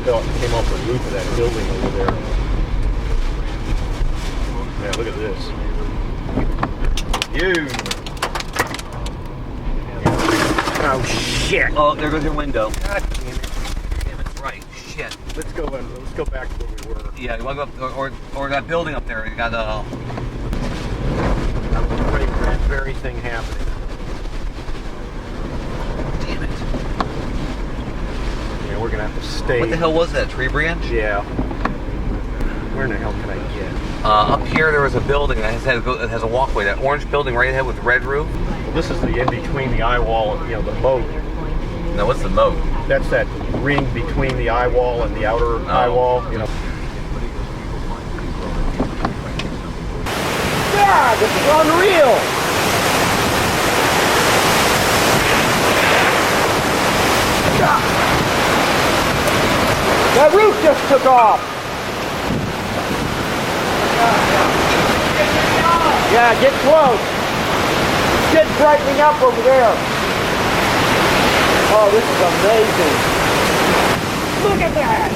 came off the roof of that building over there. Yeah, look at this. Oh shit! Oh, there goes your window. God damn it! Damn it! Right. Shit. Let's go back to where we were. Yeah, you want to go up, or that building up there? You got I was afraid of that very thing happening. Damn it! Yeah, we're gonna have to stay. What the hell was that? Tree branch? Yeah. Where in the hell can I get? Up here there was a building that has a walkway. That orange building right ahead with the red roof. Well, this is the in between the eye wall, the moat. No, what's the moat? That's that ring between the eye wall and the outer eye wall. God, this is unreal. That roof just took off. Yeah, get close. Shit's brightening up over there. Oh, this is amazing. Look at that.